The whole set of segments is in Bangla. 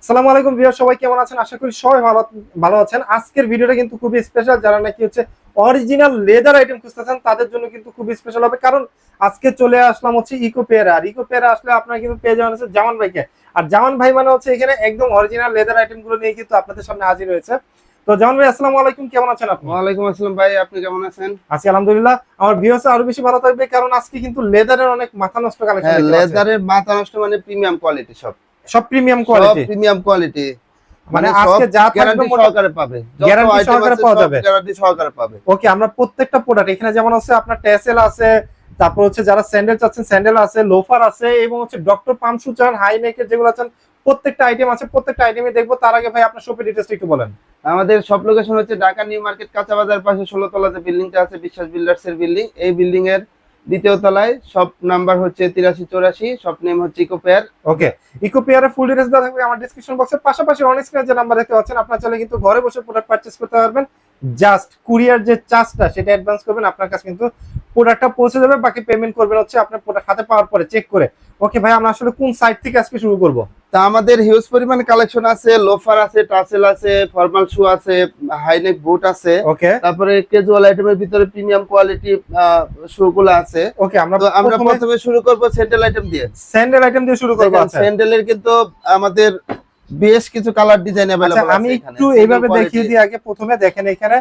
আসসালামু আলাইকুম ভিউয়ার, সবাই কেমন আছেন? আশা করি সবাই ভালো ভালো আছেন। আজকের ভিডিওটা কিন্তু খুবই স্পেশাল। যারা নাকি হচ্ছে অরিজিনাল লেদার আইটেম খুঁজতেছেন তাদের জন্য কিন্তু খুবই স্পেশাল হবে, কারণ আজকে চলে আসলাম হচ্ছে ইকো পেয়ারে। আর ইকো পেয়ারে আসলে আপনারা কিন্তু পেয়ে যাবেন হচ্ছে জামান ভাইকে। আর জামান ভাই মানে হচ্ছে এখানে একদম অরিজিনাল লেদার আইটেম গুলো নিয়ে কিন্তু আপনাদের সামনে হাজির হয়েছে। তো জামান ভাই, আসসালামু আলাইকুম, কেমন আছেন আপনি? ওয়ালাইকুম আসসালাম ভাই, আপনি কেমন আছেন? আছি আলহামদুলিল্লাহ। আমার ভিউয়ার্স আরো বেশি ভালো থাকবে, কারণ আজকে কিন্তু লেদারের অনেক মাথা নষ্ট কালেকশন হ্যাঁ, দেখতে পাচ্ছেন। লেদারের মাথা নষ্ট মানে প্রিমিয়াম কোয়ালিটি, সব সব প্রিমিয়াম সব কোয়ালিটি, প্রিমিয়াম কোয়ালিটি, মানে মানে সব আজকে যা থাকবে গ্যারান্টি সহকারে পাবে। যত গ্যারান্টি আইটেম সহকারে আছে পাওয়া সব যাবে। গ্যারান্টি সহকারে পাবে। ওকে, আমরা প্রত্যেকটা প্রোডাক্ট এখানে যেমন হচ্ছে আপনার টেসেল আছে, তারপর হচ্ছে যারা স্যান্ডেল চাচ্ছেন স্যান্ডেল আছে, লোফার আছে, এবং হচ্ছে ডক্টর পাম শু চান, হাই নেকের যেগুলো আছেন প্রত্যেকটা আইটেম আছে। প্রত্যেকটা আইটেমে দেখবো। তার আগে ভাই আপনার শপের ডিটেইলস একটু বলেন। আমাদের সব লোকেশন হচ্ছে ঢাকা নিউ মার্কেট কাঁচা বাজার পাশে 16 তলা যে বিল্ডিংটা আছে, বিশ্বাস বিল্ডার্স এর বিল্ডিং। এই বিল্ডিং এর দ্বিতীয় তলায়, শপ নাম্বার হচ্ছে 8384, শপ নেম হচ্ছে ইকো পেয়ার। ওকে, ইকো পেয়ারের ফুল ডিটেইলস দেওয়া থাকবে আমার ডেসক্রিপশন বক্সের পাশাপাশি অন স্ক্রিনে যে নাম্বার দেখতে পাচ্ছেন, আপনারা চাইলে কিন্তু ঘরে বসে প্রোডাক্ট পারচেজ করতে পারবেন। জাস্ট কুরিয়ার যে চার্জটা সেটা অ্যাডভান্স করবেন, আপনার কাছে কিন্তু প্রোডাক্টটা পৌঁছে যাবে। বাকি পেমেন্ট করবেন হচ্ছে আপনার প্রোডাক্ট হাতে পাওয়ার পরে চেক করে। ওকে ভাই, আমরা আসলে কোন সাইট থেকে আজকে শুরু করব? তা আমাদের হিউজ পরিমাণ কালেকশন আছে, লোফার আছে, টাসেল আছে, ফর্মাল শু আছে, হাইনেক বুট আছে। ওকে তারপরে ক্যাজুয়াল আইটেমের ভিতরে প্রিমিয়াম কোয়ালিটি শু গুলো আছে। ওকে, আমরা তো আমরা প্রথমে শুরু করব স্যান্ডেল আইটেম দিয়ে। স্যান্ডেল আইটেম দিয়ে শুরু করব। আচ্ছা, স্যান্ডেলের কিন্তু আমাদের বেশ কিছু কালার ডিজাইন আচ্ছা, अवेलेबल আমি আছে এখানে। একটু এইভাবে দেখিয়ে দিই আগে। প্রথমে দেখেন এখানে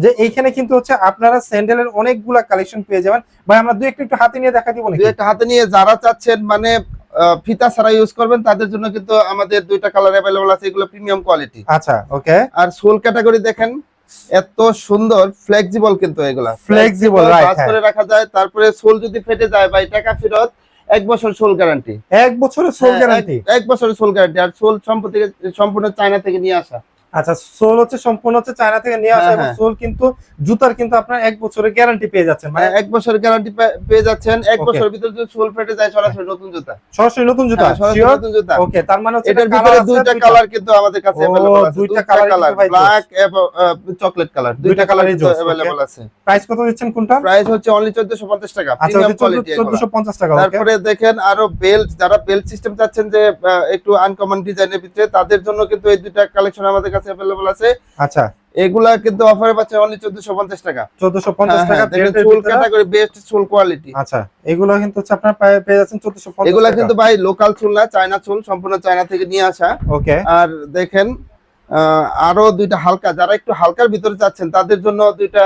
যে এইখানে কিন্তু হচ্ছে আপনারা স্যান্ডেলের অনেকগুলা কালেকশন পেয়ে যাবেন। ভাই আমরা দুই একটু হাতে নিয়ে দেখা দিব দুই নাকি? একটা হাতে নিয়ে যারা চাচ্ছেন মানে ফিতা ছাড়া ইউজ করবেন, তাদের জন্য কিন্তু আমাদের দুইটা কালার अवेलेबल আছে, এগুলো প্রিমিয়াম কোয়ালিটি। আচ্ছা, ওকে। আর সোল ক্যাটাগরি দেখেন, এত সুন্দর ফ্লেক্সিবল, কিন্তু এগুলা ফ্লেক্সিবল, রাইট, ভাঁজ করে রাখা যায়। তারপরে সোল যদি ফেটে যায় ভাই, টাকা ফেরত, 1 বছর সোল গ্যারান্টি। এক বছরের সোল গ্যারান্টি? 1 বছরের সোল গ্যারান্টি। আর সোল সম্পূর্ণ চায়না থেকে নিয়ে আসা। আচ্ছা, সোল হচ্ছে সম্পূর্ণ হচ্ছে চায়না থেকে নিয়ে আসা, হ্যাঁ, এবং হ্যাঁ। সোল কিন্তু জুতার কিন্তু আপনার এক বছরের গ্যারান্টি পেয়ে যাচ্ছেন। মানে 1 বছরের গ্যারান্টি পেয়ে যাচ্ছেন। 1 Okay. বছরের ভিতরে যদি সোল ফেটে যায়, সরাসরি নতুন জুতা। সরাসরি নতুন জুতা? হ্যাঁ, সরাসরি Sure? নতুন জুতা। ওকে, তার মানে হচ্ছে এটার এটা ভিতরে কালার দুইটা আছে, কালার কিন্তু আমাদের কাছে ও, अवेलेबल আছে। দুইটা দুইটা কালার কালার, কিন্তু ভাই ব্ল্যাক এবং চকলেট কালার, দুইটা কালার কালারই কিন্তু জোস, अवेलेबल okay. আছে। প্রাইস কত দিচ্ছেন কোনটা? প্রাইস হচ্ছে অনলি 1450 টাকা, আচ্ছা, প্রিমিয়াম কোয়ালিটি এগুলো। 1450 টাকা। ওকে, তারপরে দেখেন আরো বেল্ট, যারা বেল্ট সিস্টেম চাচ্ছেন যে একটু আনকমন ডিজাইনের ভিতরে, তাদের জন্য কিন্তু এই দুইটা কালেকশন আমাদের কাছে अवेलेबल আছে। আচ্ছা, এগুলা কিন্তু অফারে পাচ্ছেন অনলি 1450 টাকা। 1450 টাকা বেল্টের চুল ভিতরে। ক্যাটাগরি, বেস্ট চুল কোয়ালিটি। আচ্ছা, এগুলো কিন্তু হচ্ছে আপনার পেয়ে যাচ্ছেন 1450 এগুলা টাকা। কিন্তু ভাই লোকাল চুল না, চায়না চুল, সম্পূর্ণ চায়না থেকে নিয়ে আসা। ওকে, আর দেখেন আরো দুইটা হালকা, যারা একটু হালকার ভিতরে চাচ্ছেন তাদের জন্য দুইটা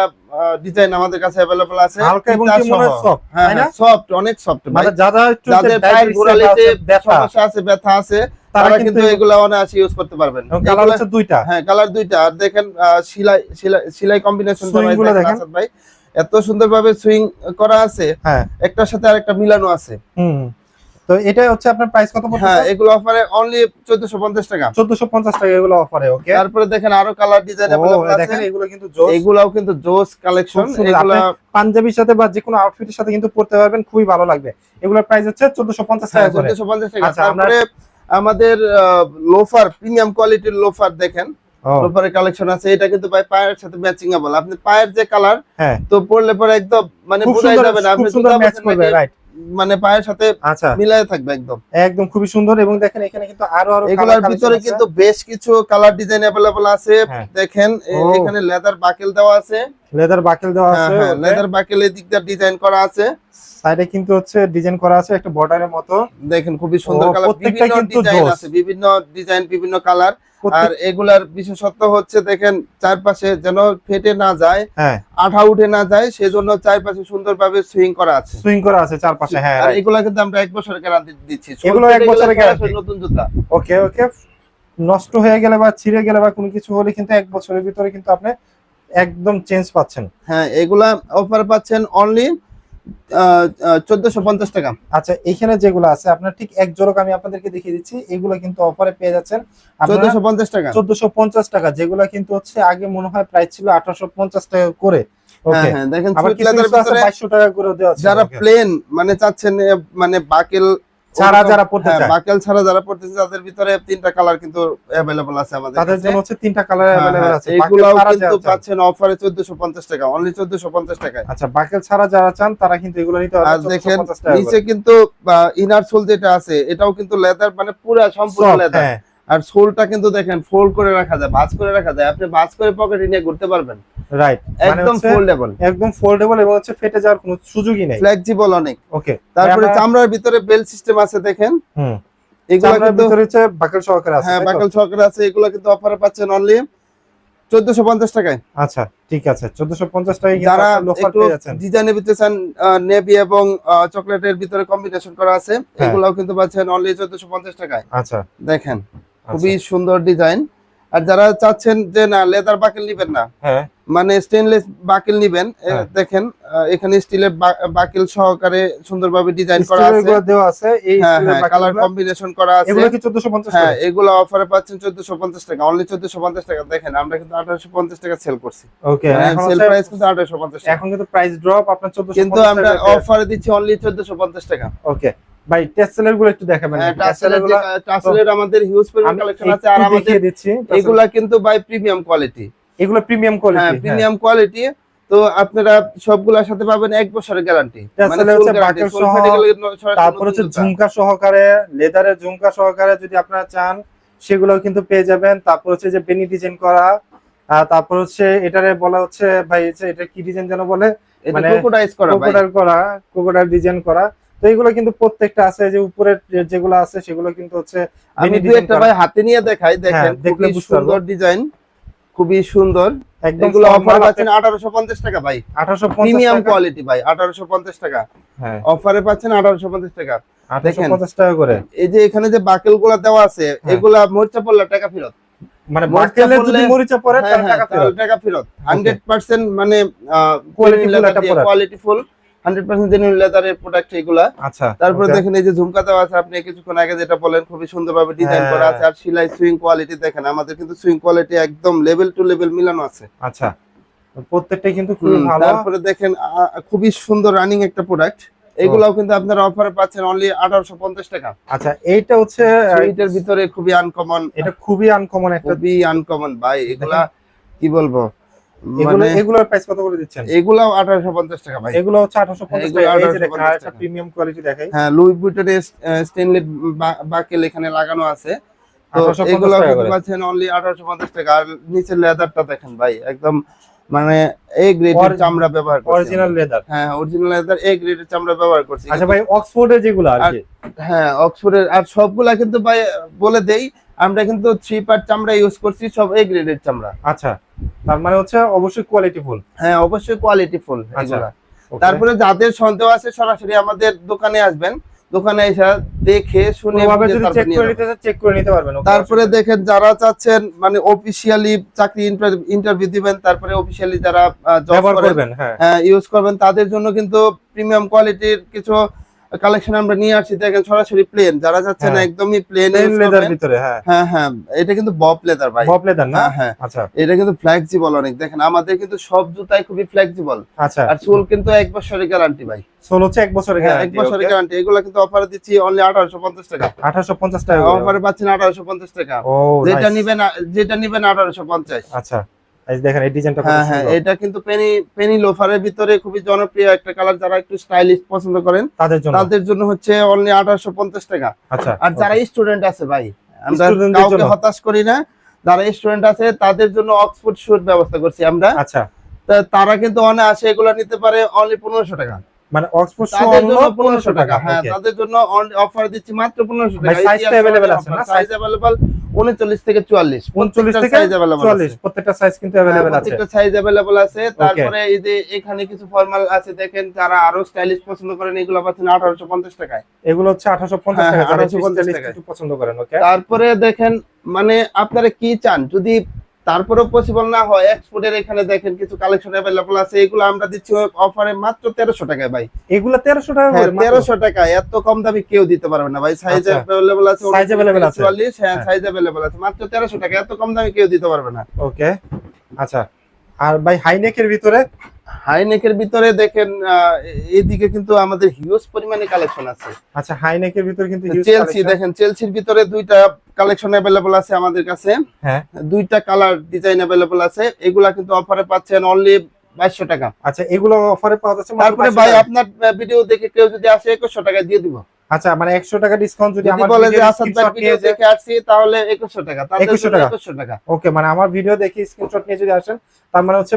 ডিজাইন আমাদের কাছে अवेलेबल আছে। হালকা এবং কি মনে হয় সফট, হ্যাঁ, তাই না? সফট, অনেক সফট ভাই। মানে যারা একটু যাদের পায়ের গোড়ালিতে সমস্যা আছে, ব্যথা আছে, তারা তারা কিন্তু কিন্তু এগুলা অনায়াসে ইউজ করতে পারবেন। কালার হচ্ছে দুইটা। হ্যাঁ, কালার দুইটা। আর দেখেন সেলাই সেলাই সেলাই কম্বিনেশনটা ভাই, সুইং গুলো দেখেন আসাদ ভাই, এত সুন্দরভাবে সুইং করা আছে, হ্যাঁ। একটার সাথে আরেকটা মিলানো আছে। হুম, তো এটা হচ্ছে আপনার প্রাইস কত পড়ছে? হ্যাঁ, এগুলো অফারে অনলি 1450 টাকা। 1450 টাকা এগুলো অফারে। ওকে, তারপরে দেখেন আরো কালার ডিজাইন अवेलेबल আছে। দেখেন এগুলো কিন্তু জোস। এগুলাও কিন্তু জোস কালেকশন। এগুলা পাঞ্জাবির সাথে বা যে কোনো আউটফিটের সাথে কিন্তু পরতে পারবেন, খুবই ভালো লাগবে। এগুলোর প্রাইস হচ্ছে 1450 টাকা করে। 1450 টাকা। আচ্ছা, তারপরে আমাদের লোফার, প্রিমিয়াম কোয়ালিটির লোফার দেখেন, লোফারের কালেকশন আছে। এটা কিন্তু ভাই পায়ের সাথে ম্যাচিংয়েবল। আপনি পায়ের যে কালার, হ্যাঁ, তো পরলে পরে একদম মানে খুব বোঝাই সুন্দর, যাবে না আপনি খুব সুন্দর জুতা ম্যাচ পরছেন করবে, নাকি, রাইট। মানে পায়ের সাথে আচ্ছা, মিলায়ে থাকবে একদম। একদম খুবই সুন্দর। এবং দেখেন এখানে কিন্তু আরো এগুলোর ভিতরে কিন্তু বেশ কিছু কালার ডিজাইন अवेलेबल আছে। হ্যাঁ। দেখেন এখানে লেদার বাকেল দেওয়া আছে। লেদার বাকেল দেওয়া আছে। হ্যাঁ, লেদার বাকেল এর দিকটা ডিজাইন করা আছে। সাইডে কিন্তু হচ্ছে ডিজাইন করা আছে একটা বর্ডারের মতো। দেখেন খুবই সুন্দর কালার, প্রত্যেকটা বিভিন্ন কিন্তু ডিজাইন জোস। আছে, বিভিন্ন ডিজাইন, বিভিন্ন কালার। আর এগুলার বিশেষত্ব হচ্ছে দেখেন চারপাশে যেন ফেটে না যায়, হ্যাঁ, আঠা উঠে না যায়, সেজন্য চারপাশে সুন্দরভাবে সুইং করা আছে। সুইং করা আছে চারপাশে, হ্যাঁ। আর এগুলা কিন্তু আমরা 1 বছরের গ্যারান্টি দিচ্ছি। এগুলো 1 বছরের গ্যারান্টি, নতুন জুতা। ওকে ওকে। নষ্ট হয়ে গেলে বা ছিঁড়ে গেলে বা কোনো কিছু হলে কিন্তু 1 বছরের ভিতরে কিন্তু আপনি একদম চেঞ্জ পাচ্ছেন। হ্যাঁ, এগুলা অফার পাচ্ছেন অনলি 1450 টাকা। আচ্ছা, এখানে যেগুলো আছে আপনার ঠিক এক ঝলক আমি আপনাদেরকে দেখিয়ে দিচ্ছি। এগুলো কিন্তু অফারে পেয়ে যাচ্ছেন 1450 টাকা। 1450 টাকা, যেগুলো কিন্তু হচ্ছে আগে মনে হয় প্রাইস ছিল 1850 টাকা করে। ওকে, হ্যাঁ, দেখেন আবার সুইট কিছু লেদার কিছু আছে ভিতরে 2200 টাকা করে দেওয়া আছে। যারা প্লেন মানে চাচ্ছেন, মানে বাকেল ছাড়া যারা পড়তে হ্যাঁ, চায়, বাকেল ছাড়া যারা পড়তেছে, তাদের ভিতরে 3টা কালার কিন্তু अवेलेबल আছে আমাদের তাদের কাছে। জন্য হচ্ছে 3টা কালার হ্যাঁ, अवेलेबल হ্যাঁ, আছে। এইগুলাও বাকেল ছাড়া কিন্তু যারা চান, পাচ্ছেন অফারে 1450 টাকা, অনলি 1450 টাকায়। আচ্ছা, বাকেল ছাড়া যারা চান তারা কিন্তু এগুলো নিতে আর পারবেন দেখেন 1450 টাকা নিচে করে। কিন্তু ইনার সোল যেটা আছে, এটাও কিন্তু লেদার, মানে পুরো সম্পূর্ণ Soft, লেদার। হ্যাঁ। আর সোলটা কিন্তু দেখেন ফোল্ড করে রাখা যায়, ভাঁজ করে রাখা যায়, আপনি ভাঁজ করে পকেটে নিয়ে ঘুরতে পারবেন। রাইট, একদম ফোল্ডেবল, একদম ফোল্ডেবল এবং হচ্ছে ফেটে যাওয়ার কোনো সুযোগই নেই, ফ্লেক্সিবল অনেক। ওকে। তারপরে চামড়ার ভিতরে বেল্ট সিস্টেম আছে দেখেন, এগুলো চামড়ার কিন্তু ভিতরে হচ্ছে বাকেল সহকারে আছে, হ্যাঁ তাই তো? বাকেল সহকারে আছে। এগুলো কিন্তু অফারে পাচ্ছেন অনলি 1450 টাকায়। আচ্ছা ঠিক আছে, 1450 টাকায় কিন্তু যারা আপনারা লোফার একটু পেয়ে যাচ্ছেন। ডিজাইনের ভিতরে চান, নেভি এবং চকলেটের ভিতরে কম্বিনেশন করা আছে, হ্যাঁ। এগুলাও কিন্তু পাচ্ছেন অনলি 1450 টাকায়। আচ্ছা দেখেন খুবই সুন্দর ডিজাইন। আর যারা চাচ্ছেন যে না লেদার বাকেল নিবেন না, হ্যাঁ মানে স্টেনলেস বাকেল নিবেন, হ্যাঁ। দেখেন এখানে স্টিলের বাকেল সহকারে সুন্দরভাবে ডিজাইন করা স্টিলের আছে, গুলো দেওয়া আছে, এই হ্যাঁ স্টিলের হ্যাঁ কালার বাকিগুলো কম্বিনেশন করা আছে। এগুলো কি 1450 হ্যাঁ টাকা? এগুলো অফারে পাচ্ছেন 1450 টাকা, অনলি 1450 টাকা। দেখেন আমরা কিন্তু 1850 টাকা সেল করছি, ওকে, এখন সেল হচ্ছে প্রাইস কিন্তু 1850 টাকা, এখন কিন্তু প্রাইস ড্রপ আপনার 1450 কিন্তু আমরা টাকায় পেয়ে অফারে দিচ্ছি অনলি 1450 টাকা। ওকে ভাই, টেসেলের গুলো একটু দেখাবেন নাকি? টেসেলের গুলো টাসেলের আমাদের হিউজ পরিমাণ আমি কালেকশন আছে, একটু আর আমাদের দেখিয়ে দিচ্ছি। এগুলা কিন্তু বাই প্রিমিয়াম কোয়ালিটি, এগুলো প্রিমিয়াম হ্যাঁ কোয়ালিটি, প্রিমিয়াম কোয়ালিটি। তো আপনারা সবগুলোর সাথে পাবেন 1 বছরের গ্যারান্টি, টেসেলের হচ্ছে বাকেল সহ, তারপর হচ্ছে ঝুমকা সহকারে, লেদারের ঝুমকা সহকারে যদি আপনারা চান সেগুলো কিন্তু পেয়ে যাবেন। তারপর হচ্ছে যে বেনি ডিজাইন করা, তারপর হচ্ছে এটারে বলা হচ্ছে ভাই এটা কি ডিজাইন যেন বলে, মানে ক্রোকোডাইল করা, ক্রোকোডাইল ডিজাইন করা। তো এগুলো কিন্তু প্রত্যেকটা আছে, যে উপরে যেগুলো আছে সেগুলো কিন্তু হচ্ছে আমি দুই একটা ভাই হাতে নিয়ে দেখাই, দেখেন দেখলে খুবই বুঝতে পারবো। সুন্দর ডিজাইন, খুবই সুন্দর। একদম এগুলো অফার পাচ্ছেন 1850 টাকা ভাই, 1850 প্রিমিয়াম টাকা। কোয়ালিটি ভাই, 1850 টাকা হ্যাঁ অফারে পাচ্ছেন 1850 টাকা। 1850 টাকা করে। এই যে এখানে যে বাকেল গুলা দেওয়া আছে, এগুলা মরিচা পড়লে টাকা ফেরত, মানে মরিচা বাকেলে যদি পড়লে- মরিচা পড়ে হ্যাঁ, তাহলে হ্যাঁ, টাকা তাহলে ফেরত। টাকা ফেরত 100% মানে Qualityful একটা product। কোয়ালিটিফুল 100% জেনুইন লেদারের প্রোডাক্ট এগুলা। আচ্ছা তারপরে okay। দেখেন এই যে ঝুমকা দেওয়া আছে, আপনি কিছুক্ষণ আগে যেটা বলেন খুবই সুন্দরভাবে ডিজাইন হ্যাঁ। করা আছে, আর সেলাই সুইং কোয়ালিটি দেখেন, আমাদের কিন্তু সুইং কোয়ালিটি একদম লেভেল টু লেভেল মিলানো আছে। আচ্ছা, প্রত্যেকটাই কিন্তু খুবই ভালো। তারপরে দেখেন খুবই সুন্দর রানিং একটা প্রোডাক্ট, এগুলাও কিন্তু আপনারা অফারে পাচ্ছেন অনলি 1850 টাকা। আচ্ছা, এইটা হচ্ছে সুইটের ভিতরে খুবই আনকমন, এটা খুবই আনকমন একটা, খুবই আনকমন ভাই, এগুলা কি বলবো, এগুলো মানে এগুলোর প্রাইস কত করে দিচ্ছেন? এগুলাও 1850 টাকা ভাই। এগুলো হচ্ছে 1850 এগুলো টাকা। এই যে দেখেন 1850 আরেকটা টাকা। প্রিমিয়াম কোয়ালিটি দেখাই, হ্যাঁ লুই ভিটনের স্টেনলেস বাকেল এখানে লাগানো আছে, তো 1850 এগুলো টাকা কিন্তু করে। পাচ্ছেন অনলি 1850 টাকা। আর নিচের লেদারটা দেখেন ভাই, একদম মানে এ গ্রেডের চামড়া ব্যবহার করছি, অরিজিনাল লেদার। হ্যাঁ অরিজিনাল লেদার এ গ্রেডের চামড়া ব্যবহার করছি। আচ্ছা ভাই, অক্সফোর্ডের যেগুলো আর কি, হ্যাঁ অক্সফোর্ডের, আর সবগুলা কিন্তু ভাই বলে দেই, আমরা কিন্তু 3 পার্ট চামড়া ইউজ করছি, সব এ গ্রেডের চামড়া। আচ্ছা, তার মানে হচ্ছে অবশ্যই কোয়ালিটিফুল। হ্যাঁ অবশ্যই কোয়ালিটিফুল আচ্ছা, এগুলা। okay। তারপরে যাদের সন্দেহ আছে সরাসরি আমাদের দোকানে আসবেন, দোকানে এসে দেখে শুনে কোনোভাবে বুঝে যদি তারপর চেক নিয়ে করে যাবেন। নিতে চান চেক করে নিতে পারবেন। okay, তারপরে দেখেন যারা চাচ্ছেন মানে অফিসিয়ালি চাকরি ইন্টারভিউ দিবেন, তারপরে অফিসিয়ালি যারা জব ব্যবহার করেন, করবেন, হ্যাঁ ইউজ করবেন, তাদের জন্য কিন্তু প্রিমিয়াম কোয়ালিটির কিছু কালেকশন আমরা নিয়ে আসছি। দেখেন সরাসরি প্লেন, যারা চাচ্ছেন হ্যাঁ। একদমই প্লেন প্লেন লেদার ভিতরে, হ্যাঁ হ্যাঁ হ্যাঁ এটা কিন্তু বব লেদার ভাই, বব লেদার না? হ্যাঁ হ্যাঁ আচ্ছা এটা কিন্তু ফ্লেক্সিবল অনেক। দেখেন আমাদের কিন্তু সব জুতাই খুবই ফ্লেক্সিবল, আচ্ছা। আর চুল কিন্তু 1 বছরের গ্যারান্টি ভাই, সোল হচ্ছে 1 বছরের 1 গ্যারান্টি, বছরের গ্যারান্টি। এগুলো কিন্তু অফারে দিচ্ছি অনলি 1850 টাকা, 1850 টাকা করে। অফারে পাচ্ছেন 1850 টাকা। ও যেটা nice। নিবেন 1850। আচ্ছা, এই যে দেখেন এই ডিজাইনটা কত হ্যাঁ হ্যাঁ সুন্দর, এটা কিন্তু পেনি লোফারের ভিতরে খুবই জনপ্রিয় একটা কালার, যারা একটু স্টাইলিশ পছন্দ করেন তাদের জন্য হচ্ছে অনলি 1850 টাকা। আচ্ছা, আর যারা স্টুডেন্ট আছে ভাই, আমরা Student দের কাউকে জন্য। হতাশ করি না, যারা স্টুডেন্ট আছে তাদের জন্য অক্সফোর্ড শুর ব্যবস্থা করছি আমরা। আচ্ছা, তারা কিন্তু অনায়াসে এগুলো নিতে পারে অনলি 1500 টাকা, মানে অক্সফোর্ড শু তাদের জন্য 1500 টাকা। হ্যাঁ okay। তাদের জন্য অফার দিচ্ছি মাত্র 1500 ভাই, টাকা। size টা available আছে না? সাইজ अवेलेबल 39 থেকে 44, 39 থেকে সাইজ अवेलेबल 44 প্রত্যেকটা সাইজ কিন্তু अवेलेबल আছে। প্রত্যেকটা সাইজ अवेलेबल আছে। তারপরে এই যে এখানে কিছু ফর্মাল আছে দেখেন, যারা আরো স্টাইলিশ পছন্দ করেন এগুলো পাচ্ছেন 1850 টাকায়। এগুলো হচ্ছে 1850 হ্যাঁ, টাকা, যারা 1850 স্টাইলিশ টাকায়। একটু পছন্দ করেন। ওকে, তারপরে দেখেন মানে আপনারা কি চান, যদি তারপরেও পসিবল না হয় এক্সপোর্টের এখানে দেখেন কিছু কালেকশন अवेलेबल আছে, এগুলো আমরা দিচ্ছি অফারে মাত্র 1300 টাকায় ভাই। এগুলো 1300 টাকা হ্যাঁ করে মাত্র? 1300 টাকা, এত কম দামে কেউ দিতে পারবে না ভাই। সাইজ আচ্ছা। अवेलेबल আছে, Size available আছে। 44, হ্যাঁ হ্যাঁ। সাইজ अवेलेबल আছে মাত্র 1300 টাকা, এত কম দামে কেউ দিতে পারবে না। ওকে, আচ্ছা। আর ভাই হাইনেকের ভিতরে, হাইনেকের ভিতরে দেখেন এইদিকে কিন্তু আমাদের হিউজ পরিমাণে কালেকশন আছে। আচ্ছা হাইনেকের ভিতরে কিন্তু huge চেলসি collection। দেখেন, চেলসির ভিতরে দুইটা কালেকশন अवेलेबल আছে আমাদের কাছে, হ্যাঁ দুইটা কালার ডিজাইন अवेलेबल আছে। এগুলা কিন্তু অফারে পাচ্ছেন অনলি 2200 টাকা। আচ্ছা, এগুলো অফারে পাওয়া যাচ্ছে মাত্র তারপরে 500 ভাই টাকা। আপনার ভিডিও দেখে কেউ যদি আসে 2100 টাকা দিয়ে দিব। আচ্ছা মানে 100 টাকা ডিসকাউন্ট যদি যদি আমার বলে যে ভিডিও আসাদ ভাই স্ক্রিনশট ভিডিও নিয়ে দেখে আসছি তাহলে 2100 টাকা, তাদের 2100 জন্য টাকা। 2100 টাকা। ওকে, মানে আমার ভিডিও দেখে স্ক্রিনশট নিয়ে যদি আসেন তার মানে হচ্ছে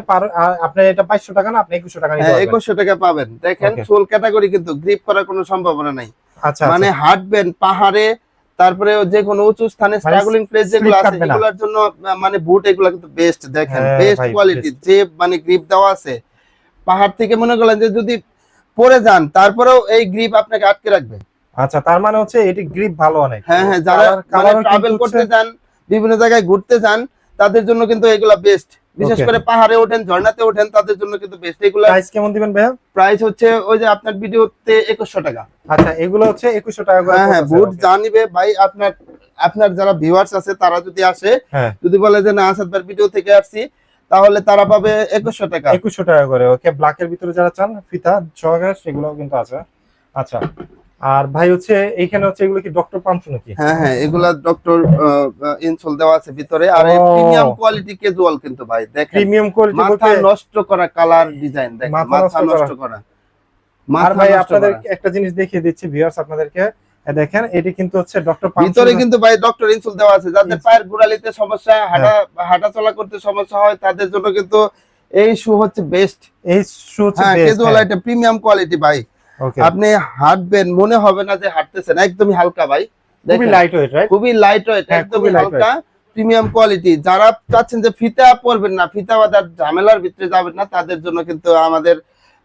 আপনি এটা 2200 টাকা না, আপনি 2100 টাকা নিতে হ্যাঁ পারবেন। 2100 টাকা পাবেন। দেখেন Okay. সোল ক্যাটাগরি, কিন্তু গ্রিপ করার কোনো সম্ভাবনা নাই। আচ্ছা মানে আচ্ছা, হাঁটবেন পাহাড়ে, তারপরে যে কোনো উঁচু স্থানে মানে স্ট্রাগলিং প্লেস যেগুলো স্লিপ আছে কাটবে না। এগুলোর জন্য মানে বুট এগুলো কিন্তু বেস্ট। দেখেন হ্যাঁ বেস্ট ভাই, কোয়ালিটি, best। যে মানে গ্রিপ দেওয়া আছে। পাহাড় থেকে মনে করলেন যে যদি পড়ে যান তারপরেও এই গ্রিপ আপনাকে আটকে রাখবে। আচ্ছা, তার মানে হচ্ছে এটি গ্রিপ ভালো অনেক। হ্যাঁ হ্যাঁ, যারা মানে কালারও ট্রাভেল কিন্তু করতে হচ্ছে যান, বিভিন্ন জায়গায় ঘুরতে যান, তাদের জন্য কিন্তু এগুলা বেস্ট। বিশেষ Okay. করে পাহাড়ে ওঠেন, ঝর্ণাতে ওঠেন, তাদের জন্য কিন্তু বেস্ট। এগুলা প্রাইস কেমন দিবেন ভাইয়া? প্রাইস হচ্ছে ওই যে আপনার ভিডিওতে 2100 টাকা। আচ্ছা, এগুলো হচ্ছে 2100 টাকা করে হ্যাঁ হ্যাঁ, পড়তেছে। বুট Okay. জানিবে ভাই। আপনার আপনার যারা ভিউয়ার্স আছে তারা যদি আসে, হ্যাঁ, যদি বলে যে না আসাদ ভাই ভিডিও থেকে আসছি, তাহলে তারা পাবে 2100 টাকা। 2100 টাকা করে। ওকে, ব্ল্যাকের ভিতরে যারা চান ফিতা সহকারে সেগুলোও কিন্তু আছে। আচ্ছা, আর ভাই হচ্ছে এইখানে হচ্ছে এগুলো কি ডক্টর পাম্পস নাকি? হ্যাঁ হ্যাঁ, এগুলা ডক্টর ইনসোল দেওয়া আছে ভিতরে। আর এই ও। প্রিমিয়াম কোয়ালিটি ক্যাজুয়াল কিন্তু ভাই, দেখেন প্রিমিয়াম কোয়ালিটি মাথা বলতে নষ্ট করা কালার ডিজাইন, দেখেন মাথা মাথা নষ্ট নষ্ট করা। আর মাথা ভাই নষ্ট আপনাদের করা। একটা জিনিস দেখিয়ে দিচ্ছি ভিউয়ার্স আপনাদেরকে। দেখেন এটি কিন্তু হচ্ছে ডক্টর পাম্পস ভিতরে কিন্তু ভাই ডক্টর ইনসোল দেওয়া আছে। যাদের পায়ের গোড়ালিতে সমস্যা, হাঁটা চলা করতে সমস্যা হয়, তাদের জন্য কিন্তু এই শু হচ্ছে বেস্ট। এই শু হচ্ছে হ্যাঁ, best. Casual item, premium quality ভাই। ওকে, আপনি হাঁটবেন মনে হবে না যে হাঁটতেছেন, একদমই হালকা ভাই। খুবই দেখেন লাইট ওয়েট, রাইট? খুবই লাইট ওয়েট, হ্যাঁ, একদমই খুবই হালকা, প্রিমিয়াম কোয়ালিটি। যারা চাচ্ছেন যে ফিতা পরবেন না, ফিতা বাঁধার ঝামেলার ভিতরে যাবেন না, তাদের জন্য কিন্তু আমাদের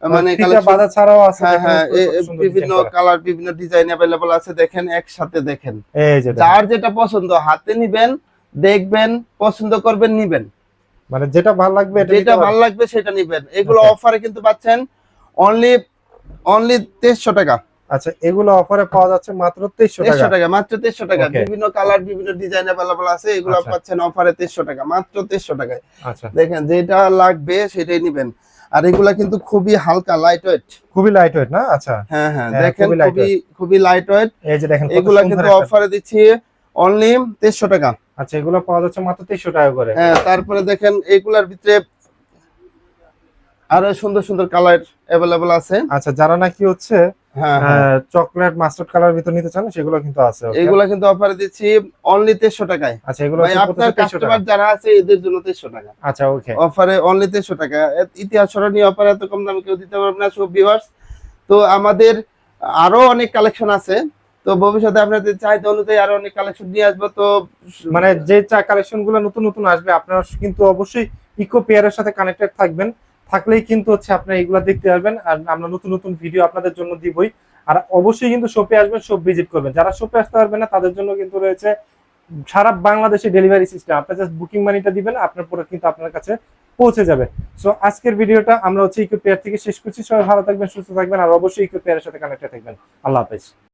মানে ফিতা collection- বাঁধা ছাড়াও আছে। হ্যাঁ দেখেন হ্যাঁ, কত সুন্দর বিভিন্ন ডিজাইন করা। কালার, বিভিন্ন ডিজাইন अवेलेबल আছে। দেখেন একসাথে দেখেন, এই যে দেখেন। যার যেটা পছন্দ হাতে নিবেন, দেখবেন, পছন্দ করবেন, নিবেন। মানে যেটা ভালো লাগবে এটা যেটা নিতে পারবেন। ভালো লাগবে সেটা নিবেন। এগুলো Okay. অফারে কিন্তু পাচ্ছেন অনলি 2300 টাকা। আচ্ছা, এগুলো অফারে পাওয়া যাচ্ছে মাত্র 2300 টাকা। 2300 টাকা, মাত্র 2300 টাকা। Okay. বিভিন্ন কালার, বিভিন্ন ডিজাইন अवेलेबल আছে। এগুলো আচ্ছা। পাচ্ছেন অফারে 2300 টাকা, মাত্র 2300 টাকায়। আচ্ছা, দেখেন যেটা লাগবে সেটাই নিবেন। আর এগুলা কিন্তু খুবই হালকা, লাইট ওয়েট। খুবই লাইট ওয়েট না? আচ্ছা, হ্যাঁ হ্যাঁ, হ্যাঁ, দেখেন খুবই light খুবই খুবই লাইট ওয়েট। এই যে দেখেন কত এগুলা সুন্দর কিন্তু একটা- অফারে দিচ্ছি অনলি 2300 টাকা। আচ্ছা, এগুলো পাওয়া যাচ্ছে মাত্র 2300 টাকা করে। হ্যাঁ, তারপরে দেখেন এইগুলার ভিতরে আরো সুন্দর সুন্দর কালার अवेलेबल আছে। আচ্ছা, যারা নাকি হচ্ছে হ্যাঁ হ্যাঁ, চকলেট মাস্টার্ড কালার ভিতর নিতে চান সেগুলো কিন্তু আছে। Okay. এগুলা কিন্তু অফারে দিচ্ছি অনলি 2300 টাকায়। আচ্ছা, এগুলো ভাই হচ্ছে আপনার 2300 টাকা। কাস্টমার যারা আছে এদের জন্য 2300 টাকা আচ্ছা, ওকে। অফারে, অনলি 2300 টাকা। ইতিহাস সরণি অফারে এত কম দামে কেউ দিতে পারবে না। সব ভিউয়ার্স, তো আমাদের আরো অনেক কালেকশন আছে। তো ভবিষ্যতে আপনাদের চাহিদা অনুযায়ী আরো অনেক কালেকশন নিয়ে আসবো। তো মানে যে কালেকশন গুলো নতুন নতুন আসবে আপনারা কিন্তু অবশ্যই ইকো পেয়ারের সাথে কানেক্টেড থাকবেন। থাকলেই কিন্তু হচ্ছে আপনারা এগুলা দেখতে পারবেন। আর আমরা নতুন নতুন ভিডিও আপনাদের জন্য দিবই। আর অবশ্যই কিন্তু শপে আসবেন, শপ ভিজিট করবেন। যারা শপে আসতে পারবেন না তাদের জন্য কিন্তু রয়েছে সারা বাংলাদেশে ডেলিভারি সিস্টেম। আপনি জাস্ট বুকিং মানিটা দিবেন, আপনার প্রোডাক্ট কিন্তু আপনার কাছে পৌঁছে যাবে। সো আজকের ভিডিওটা আমরা হচ্ছে ইকো পেয়ার থেকে শেষ করছি। সবাই ভালো থাকবেন, সুস্থ থাকবেন, আর অবশ্যই ইকো পেয়ারের সাথে কানেক্টেড থাকবেন। আল্লাহ হাফেজ।